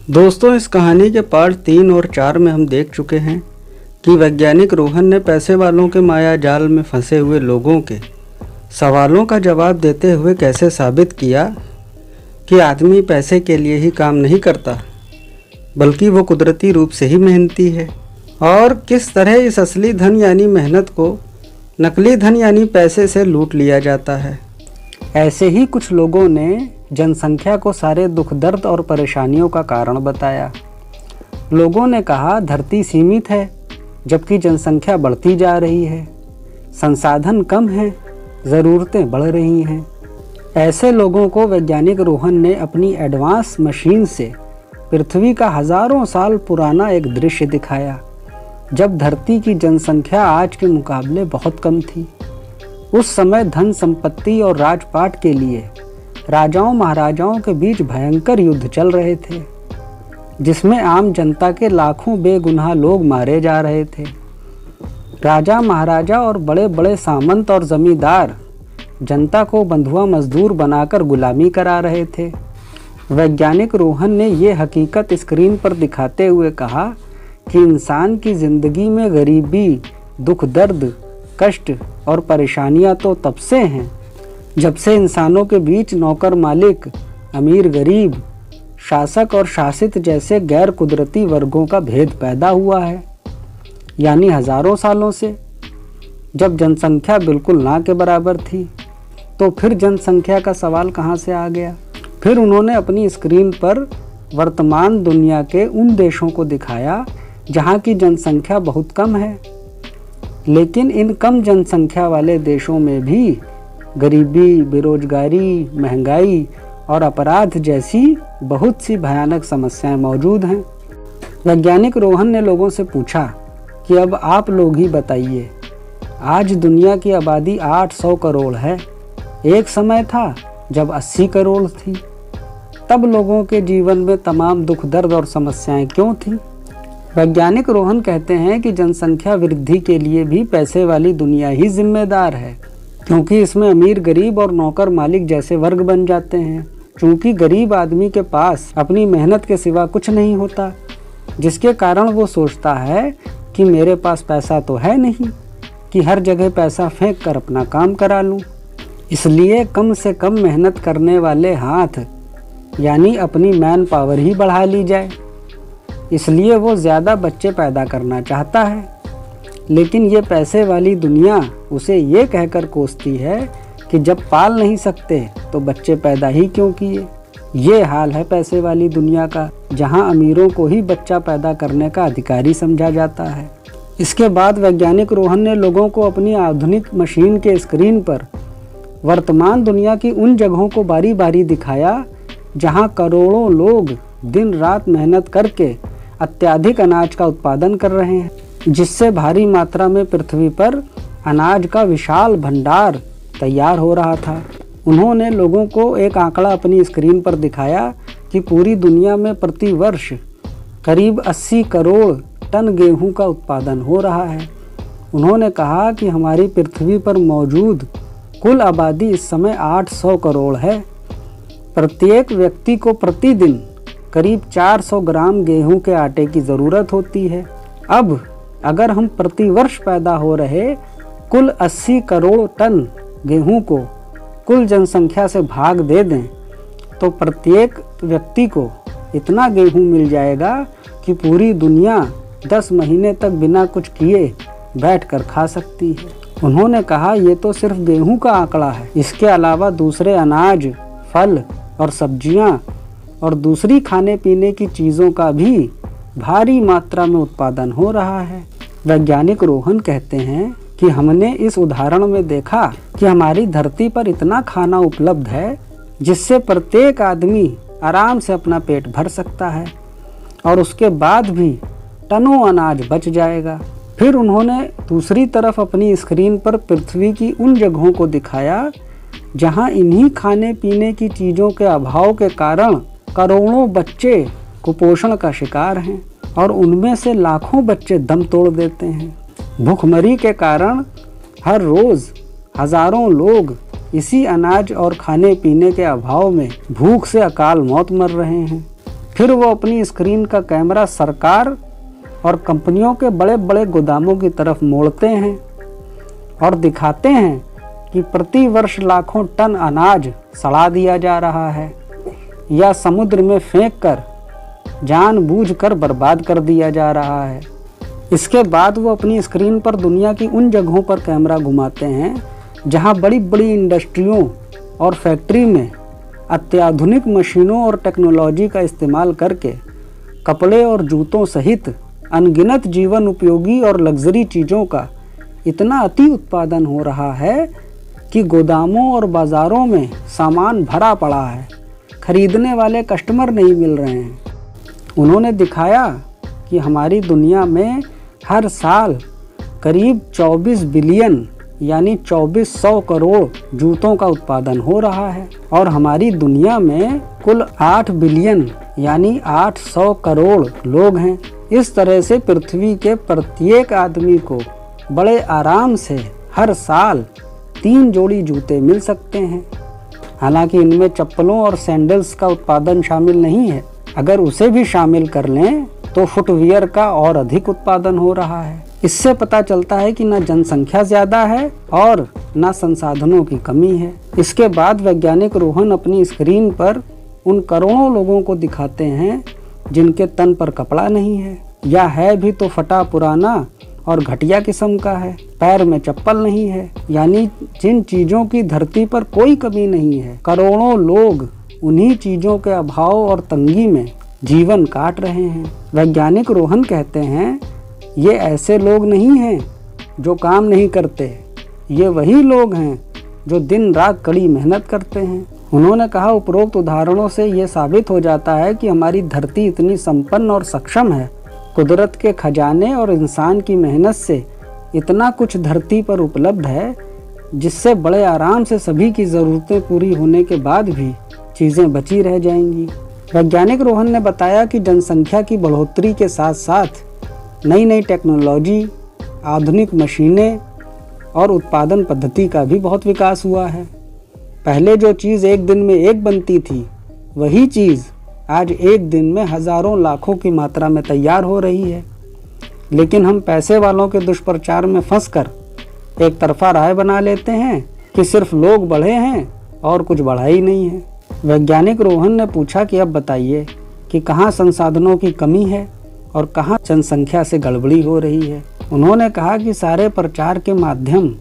दोस्तों, इस कहानी के पार्ट 3 और 4 में हम देख चुके हैं कि वैज्ञानिक रोहन ने पैसे वालों के माया जाल में फंसे हुए लोगों के सवालों का जवाब देते हुए कैसे साबित किया कि आदमी पैसे के लिए ही काम नहीं करता, बल्कि वो कुदरती रूप से ही मेहनती है, और किस तरह इस असली धन यानी मेहनत को नकली धन यानी पैसे से लूट लिया जाता है। ऐसे ही कुछ लोगों ने जनसंख्या को सारे दुख दर्द और परेशानियों का कारण बताया। लोगों ने कहा धरती सीमित है जबकि जनसंख्या बढ़ती जा रही है, संसाधन कम हैं, ज़रूरतें बढ़ रही हैं। ऐसे लोगों को वैज्ञानिक रोहन ने अपनी एडवांस मशीन से पृथ्वी का हज़ारों साल पुराना एक दृश्य दिखाया, जब धरती की जनसंख्या आज के मुकाबले बहुत कम थी। उस समय धन संपत्ति और राजपाट के लिए राजाओं महाराजाओं के बीच भयंकर युद्ध चल रहे थे, जिसमें आम जनता के लाखों बेगुनाह लोग मारे जा रहे थे। राजा महाराजा और बड़े बड़े सामंत और जमींदार जनता को बंधुआ मजदूर बनाकर गुलामी करा रहे थे। वैज्ञानिक रोहन ने ये हकीकत स्क्रीन पर दिखाते हुए कहा कि इंसान की ज़िंदगी में गरीबी, दुख दर्द, कष्ट और परेशानियां तो तब से हैं जब से इंसानों के बीच नौकर मालिक, अमीर गरीब, शासक और शासित जैसे गैर कुदरती वर्गों का भेद पैदा हुआ है, यानी हज़ारों सालों से। जब जनसंख्या बिल्कुल ना के बराबर थी, तो फिर जनसंख्या का सवाल कहाँ से आ गया। फिर उन्होंने अपनी स्क्रीन पर वर्तमान दुनिया के उन देशों को दिखाया जहाँ की जनसंख्या बहुत कम है, लेकिन इन कम जनसंख्या वाले देशों में भी गरीबी, बेरोजगारी, महंगाई और अपराध जैसी बहुत सी भयानक समस्याएं मौजूद हैं। वैज्ञानिक रोहन ने लोगों से पूछा कि अब आप लोग ही बताइए, आज दुनिया की आबादी 800 करोड़ है। एक समय था जब 80 करोड़ थी, तब लोगों के जीवन में तमाम दुख दर्द और समस्याएं क्यों थी। वैज्ञानिक रोहन कहते हैं कि जनसंख्या वृद्धि के लिए भी पैसे वाली दुनिया ही जिम्मेदार है, क्योंकि इसमें अमीर गरीब और नौकर मालिक जैसे वर्ग बन जाते हैं। चूँकि गरीब आदमी के पास अपनी मेहनत के सिवा कुछ नहीं होता, जिसके कारण वो सोचता है कि मेरे पास पैसा तो है नहीं कि हर जगह पैसा फेंक कर अपना काम करा लूँ। इसलिए कम से कम मेहनत करने वाले हाथ यानी अपनी मैन पावर ही बढ़ा ली जाए। इसलिए वो ज़्यादा बच्चे पैदा करना चाहता है, लेकिन ये पैसे वाली दुनिया उसे ये कहकर कोसती है कि जब पाल नहीं सकते तो बच्चे पैदा ही क्यों किए। ये हाल है पैसे वाली दुनिया का, जहाँ अमीरों को ही बच्चा पैदा करने का अधिकारी समझा जाता है। इसके बाद वैज्ञानिक रोहन ने लोगों को अपनी आधुनिक मशीन के स्क्रीन पर वर्तमान दुनिया की उन जगहों को बारी बारी दिखाया जहाँ करोड़ों लोग दिन रात मेहनत करके अत्यधिक अनाज का उत्पादन कर रहे हैं, जिससे भारी मात्रा में पृथ्वी पर अनाज का विशाल भंडार तैयार हो रहा था। उन्होंने लोगों को एक आंकड़ा अपनी स्क्रीन पर दिखाया कि पूरी दुनिया में प्रति वर्ष करीब 80 करोड़ टन गेहूं का उत्पादन हो रहा है। उन्होंने कहा कि हमारी पृथ्वी पर मौजूद कुल आबादी इस समय 800 करोड़ है। प्रत्येक व्यक्ति को प्रतिदिन करीब 400 ग्राम गेहूं के आटे की ज़रूरत होती है। अब अगर हम प्रतिवर्ष पैदा हो रहे कुल 80 करोड़ टन गेहूं को कुल जनसंख्या से भाग दे दें, तो प्रत्येक व्यक्ति को इतना गेहूं मिल जाएगा कि पूरी दुनिया 10 महीने तक बिना कुछ किए बैठकर खा सकती है। उन्होंने कहा ये तो सिर्फ गेहूं का आंकड़ा है, इसके अलावा दूसरे अनाज, फल और सब्जियां और दूसरी खाने पीने की चीज़ों का भी भारी मात्रा में उत्पादन हो रहा है। वैज्ञानिक रोहन कहते हैं कि हमने इस उदाहरण में देखा कि हमारी धरती पर इतना खाना उपलब्ध है जिससे प्रत्येक आदमी आराम से अपना पेट भर सकता है, और उसके बाद भी टनों अनाज बच जाएगा। फिर उन्होंने दूसरी तरफ अपनी स्क्रीन पर पृथ्वी की उन जगहों को दिखाया जहां इन्हीं खाने पीने की चीज़ों के अभाव के कारण करोड़ों बच्चे कुपोषण का शिकार हैं, और उनमें से लाखों बच्चे दम तोड़ देते हैं। भूखमरी के कारण हर रोज़ हज़ारों लोग इसी अनाज और खाने पीने के अभाव में भूख से अकाल मौत मर रहे हैं। फिर वो अपनी स्क्रीन का कैमरा सरकार और कंपनियों के बड़े बड़े गोदामों की तरफ मोड़ते हैं और दिखाते हैं कि प्रति वर्ष लाखों टन अनाज सड़ा दिया जा रहा है या समुद्र में फेंककर जानबूझकर बर्बाद कर दिया जा रहा है। इसके बाद वो अपनी स्क्रीन पर दुनिया की उन जगहों पर कैमरा घुमाते हैं जहां बड़ी बड़ी इंडस्ट्रियों और फैक्ट्री में अत्याधुनिक मशीनों और टेक्नोलॉजी का इस्तेमाल करके कपड़े और जूतों सहित अनगिनत जीवन उपयोगी और लग्जरी चीज़ों का इतना अति उत्पादन हो रहा है कि गोदामों और बाज़ारों में सामान भरा पड़ा है, खरीदने वाले कस्टमर नहीं मिल रहे हैं। उन्होंने दिखाया कि हमारी दुनिया में हर साल करीब 24 बिलियन यानी 2400 करोड़ जूतों का उत्पादन हो रहा है और हमारी दुनिया में कुल 8 बिलियन यानी 800 करोड़ लोग हैं। इस तरह से पृथ्वी के प्रत्येक आदमी को बड़े आराम से हर साल 3 जोड़ी जूते मिल सकते हैं। हालांकि इनमें चप्पलों और सैंडल्स का उत्पादन शामिल नहीं है। अगर उसे भी शामिल कर लें तो फुटवियर का और अधिक उत्पादन हो रहा है। इससे पता चलता है कि न जनसंख्या ज़्यादा है और न संसाधनों की कमी है। इसके बाद वैज्ञानिक रोहन अपनी स्क्रीन पर उन करोड़ों लोगों को दिखाते हैं जिनके तन पर कपड़ा नहीं है या है भी तो फटा पुराना और घटिया किस्म का है। पैर में चप्पल नहीं है, यानी जिन चीज़ों की धरती पर कोई कमी नहीं है। करोड़ों लोग उन्हीं चीज़ों के अभाव और तंगी में जीवन काट रहे हैं। वैज्ञानिक रोहन कहते हैं ये ऐसे लोग नहीं हैं जो काम नहीं करते, ये वही लोग हैं जो दिन रात कड़ी मेहनत करते हैं। उन्होंने कहा उपरोक्त उदाहरणों से ये साबित हो जाता है कि हमारी धरती इतनी संपन्न और सक्षम है। कुदरत के खजाने और इंसान की मेहनत से इतना कुछ धरती पर उपलब्ध है जिससे बड़े आराम से सभी की ज़रूरतें पूरी होने के बाद भी चीज़ें बची रह जाएंगी। वैज्ञानिक रोहन ने बताया कि जनसंख्या की बढ़ोतरी के साथ साथ नई नई टेक्नोलॉजी, आधुनिक मशीनें और उत्पादन पद्धति का भी बहुत विकास हुआ है। पहले जो चीज़ एक दिन में एक बनती थी, वही चीज़ आज एक दिन में हज़ारों लाखों की मात्रा में तैयार हो रही है। लेकिन हम पैसे वालों के दुष्प्रचार में फंसकर एक तरफा राय बना लेते हैं कि सिर्फ लोग बढ़े हैं और कुछ बढ़ा ही नहीं है। वैज्ञानिक रोहन ने पूछा कि अब बताइए कि कहाँ संसाधनों की कमी है और कहाँ जनसंख्या से गड़बड़ी हो रही है। उन्होंने कहा कि सारे प्रचार के माध्यम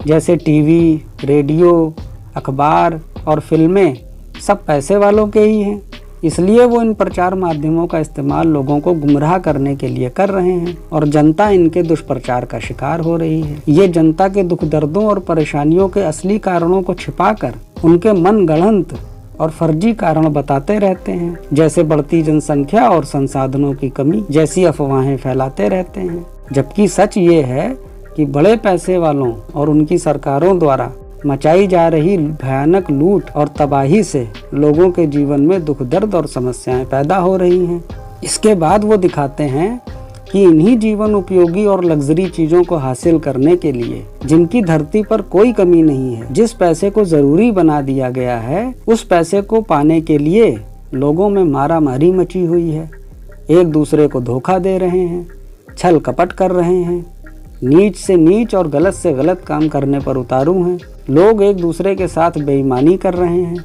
जैसे टीवी, रेडियो, अखबार और फिल्में सब पैसे वालों के ही हैं, इसलिए वो इन प्रचार माध्यमों का इस्तेमाल लोगों को गुमराह करने के लिए कर रहे हैं और जनता इनके दुष्प्रचार का शिकार हो रही है। ये जनता के दुख दर्दों और परेशानियों के असली कारणों को छिपाकर उनके मन गढ़ंत और फर्जी कारण बताते रहते हैं, जैसे बढ़ती जनसंख्या और संसाधनों की कमी जैसी अफवाहें फैलाते रहते हैं। जबकि सच ये है कि बड़े पैसे वालों और उनकी सरकारों द्वारा मचाई जा रही भयानक लूट और तबाही से लोगों के जीवन में दुख दर्द और समस्याएं पैदा हो रही हैं। इसके बाद वो दिखाते हैं कि इन्हीं जीवन उपयोगी और लग्जरी चीज़ों को हासिल करने के लिए जिनकी धरती पर कोई कमी नहीं है, जिस पैसे को ज़रूरी बना दिया गया है, उस पैसे को पाने के लिए लोगों में मारा मारी मची हुई है। एक दूसरे को धोखा दे रहे हैं, छल कपट कर रहे हैं, नीच से नीच और गलत से गलत काम करने पर उतारू हैं। लोग एक दूसरे के साथ बेईमानी कर रहे हैं,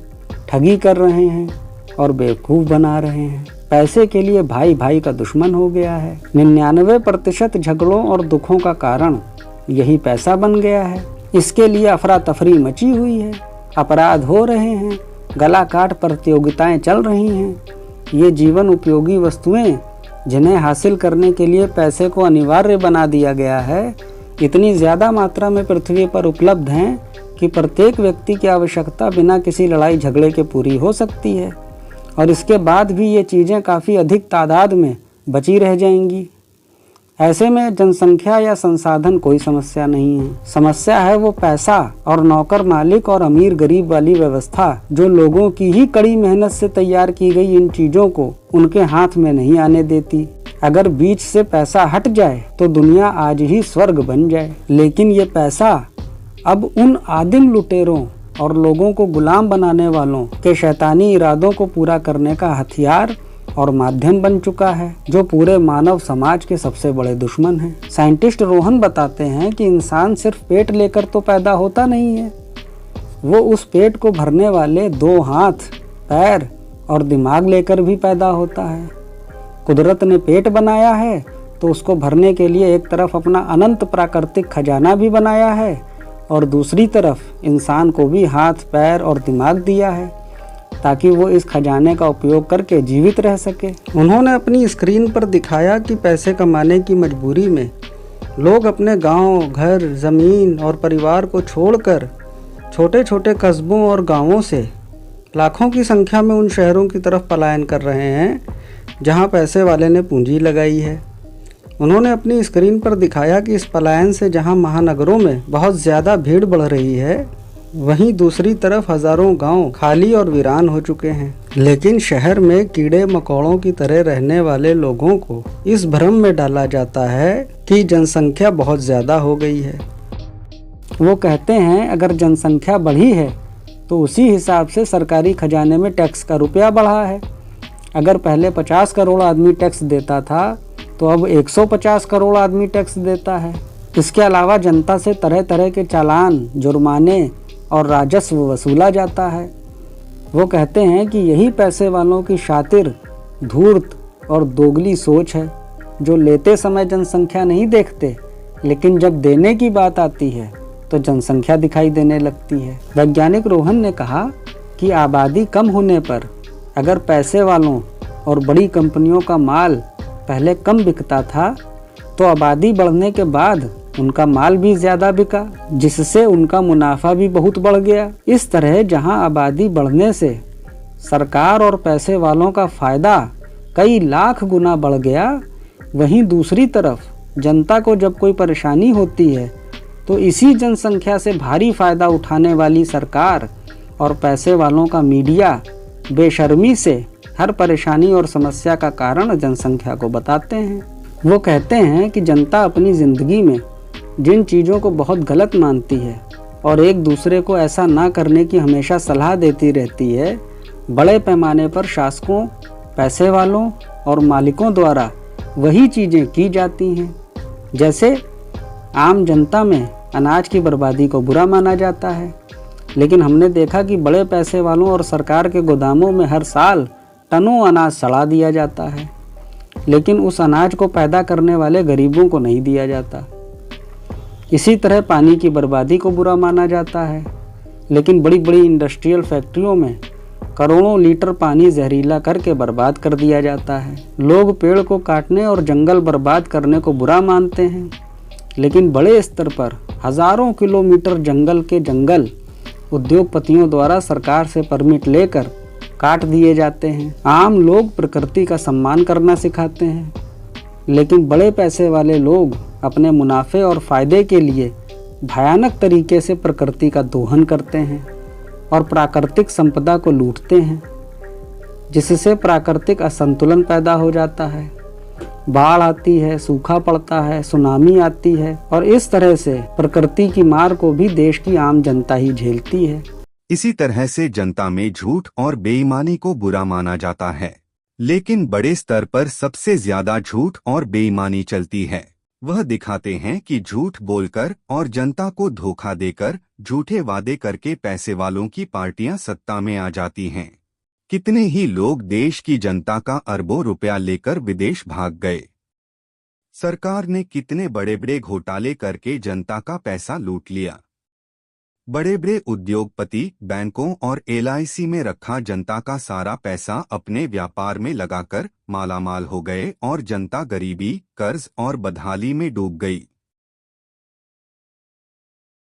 ठगी कर रहे हैं और बेवकूफ़ बना रहे हैं। पैसे के लिए भाई भाई का दुश्मन हो गया है। 99% झगड़ों और दुखों का कारण यही पैसा बन गया है। इसके लिए अफरा तफरी मची हुई है, अपराध हो रहे हैं, गला काट प्रतियोगिताएं चल रही हैं। ये जीवन उपयोगी वस्तुएं जिन्हें हासिल करने के लिए पैसे को अनिवार्य बना दिया गया है, इतनी ज़्यादा मात्रा में पृथ्वी पर उपलब्ध हैं कि प्रत्येक व्यक्ति की आवश्यकता बिना किसी लड़ाई झगड़े के पूरी हो सकती है और इसके बाद भी ये चीज़ें काफ़ी अधिक तादाद में बची रह जाएंगी। ऐसे में जनसंख्या या संसाधन कोई समस्या नहीं है। समस्या है वो पैसा और नौकर मालिक और अमीर गरीब वाली व्यवस्था जो लोगों की ही कड़ी मेहनत से तैयार की गई इन चीज़ों को उनके हाथ में नहीं आने देती। अगर बीच से पैसा हट जाए तो दुनिया आज ही स्वर्ग बन जाए, लेकिन ये पैसा अब उन आदिम लुटेरों और लोगों को गुलाम बनाने वालों के शैतानी इरादों को पूरा करने का हथियार और माध्यम बन चुका है, जो पूरे मानव समाज के सबसे बड़े दुश्मन हैं। साइंटिस्ट रोहन बताते हैं कि इंसान सिर्फ पेट लेकर तो पैदा होता नहीं है, वो उस पेट को भरने वाले 2 हाथ, पैर और दिमाग लेकर भी पैदा होता है। कुदरत ने पेट बनाया है तो उसको भरने के लिए एक तरफ अपना अनंत प्राकृतिक खजाना भी बनाया है और दूसरी तरफ इंसान को भी हाथ, पैर और दिमाग दिया है ताकि वो इस खजाने का उपयोग करके जीवित रह सके। उन्होंने अपनी स्क्रीन पर दिखाया कि पैसे कमाने की मजबूरी में लोग अपने गांव, घर, ज़मीन और परिवार को छोड़कर छोटे छोटे कस्बों और गांवों से लाखों की संख्या में उन शहरों की तरफ पलायन कर रहे हैं जहां पैसे वाले ने पूंजी लगाई है। उन्होंने अपनी स्क्रीन पर दिखाया कि इस पलायन से जहां महानगरों में बहुत ज़्यादा भीड़ बढ़ रही है, वहीं दूसरी तरफ हज़ारों गांव खाली और वीरान हो चुके हैं। लेकिन शहर में कीड़े मकोड़ों की तरह रहने वाले लोगों को इस भ्रम में डाला जाता है कि जनसंख्या बहुत ज़्यादा हो गई है। वो कहते हैं अगर जनसंख्या बढ़ी है तो उसी हिसाब से सरकारी खजाने में टैक्स का रुपया बढ़ा है। अगर पहले 50 करोड़ आदमी टैक्स देता था तो अब 150 करोड़ आदमी टैक्स देता है। इसके अलावा जनता से तरह तरह के चालान, जुर्माने और राजस्व वसूला जाता है। वो कहते हैं कि यही पैसे वालों की शातिर, धूर्त और दोगली सोच है, जो लेते समय जनसंख्या नहीं देखते, लेकिन जब देने की बात आती है तो जनसंख्या दिखाई देने लगती है। वैज्ञानिक रोहन ने कहा कि आबादी कम होने पर अगर पैसे वालों और बड़ी कंपनियों का माल पहले कम बिकता था तो आबादी बढ़ने के बाद उनका माल भी ज़्यादा बिका, जिससे उनका मुनाफा भी बहुत बढ़ गया। इस तरह जहां आबादी बढ़ने से सरकार और पैसे वालों का फ़ायदा कई लाख गुना बढ़ गया, वहीं दूसरी तरफ जनता को जब कोई परेशानी होती है तो इसी जनसंख्या से भारी फ़ायदा उठाने वाली सरकार और पैसे वालों का मीडिया बेशर्मी से हर परेशानी और समस्या का कारण जनसंख्या को बताते हैं। वो कहते हैं कि जनता अपनी ज़िंदगी में जिन चीज़ों को बहुत गलत मानती है और एक दूसरे को ऐसा ना करने की हमेशा सलाह देती रहती है, बड़े पैमाने पर शासकों, पैसे वालों और मालिकों द्वारा वही चीज़ें की जाती हैं। जैसे आम जनता में अनाज की बर्बादी को बुरा माना जाता है, लेकिन हमने देखा कि बड़े पैसे वालों और सरकार के गोदामों में हर साल टनों अनाज सड़ा दिया जाता है, लेकिन उस अनाज को पैदा करने वाले गरीबों को नहीं दिया जाता। इसी तरह पानी की बर्बादी को बुरा माना जाता है, लेकिन बड़ी बड़ी इंडस्ट्रियल फैक्ट्रियों में करोड़ों लीटर पानी जहरीला करके बर्बाद कर दिया जाता है। लोग पेड़ को काटने और जंगल बर्बाद करने को बुरा मानते हैं, लेकिन बड़े स्तर पर हज़ारों किलोमीटर जंगल के जंगल उद्योगपतियों द्वारा सरकार से परमिट लेकर काट दिए जाते हैं। आम लोग प्रकृति का सम्मान करना सिखाते हैं, लेकिन बड़े पैसे वाले लोग अपने मुनाफे और फ़ायदे के लिए भयानक तरीके से प्रकृति का दोहन करते हैं और प्राकृतिक संपदा को लूटते हैं, जिससे प्राकृतिक असंतुलन पैदा हो जाता है। बाढ़ आती है, सूखा पड़ता है, सुनामी आती है और इस तरह से प्रकृति की मार को भी देश की आम जनता ही झेलती है। इसी तरह से जनता में झूठ और बेईमानी को बुरा माना जाता है, लेकिन बड़े स्तर पर सबसे ज्यादा झूठ और बेईमानी चलती है। वह दिखाते हैं कि झूठ बोलकर और जनता को धोखा देकर, झूठे वादे करके पैसे वालों की पार्टियां सत्ता में आ जाती हैं। कितने ही लोग देश की जनता का अरबों रुपया लेकर विदेश भाग गए। सरकार ने कितने बड़े बड़े घोटाले करके जनता का पैसा लूट लिया। बड़े बड़े उद्योगपति बैंकों और LIC में रखा जनता का सारा पैसा अपने व्यापार में लगाकर मालामाल हो गए और जनता गरीबी, कर्ज और बदहाली में डूब गई।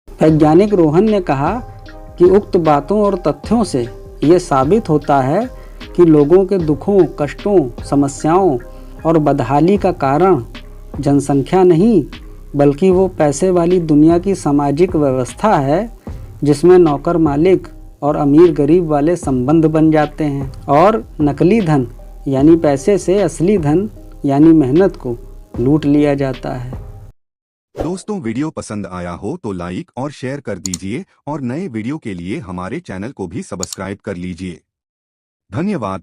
वैज्ञानिक रोहन ने कहा कि उक्त बातों और तथ्यों से ये साबित होता है कि लोगों के दुखों, कष्टों, समस्याओं और बदहाली का कारण जनसंख्या नहीं, बल्कि वो पैसे वाली दुनिया की सामाजिक व्यवस्था है, जिसमें नौकर मालिक और अमीर गरीब वाले संबंध बन जाते हैं और नकली धन यानी पैसे से असली धन यानी मेहनत को लूट लिया जाता है। दोस्तों, वीडियो पसंद आया हो तो लाइक और शेयर कर दीजिए और नए वीडियो के लिए हमारे चैनल को भी सब्सक्राइब कर लीजिए। धन्यवाद।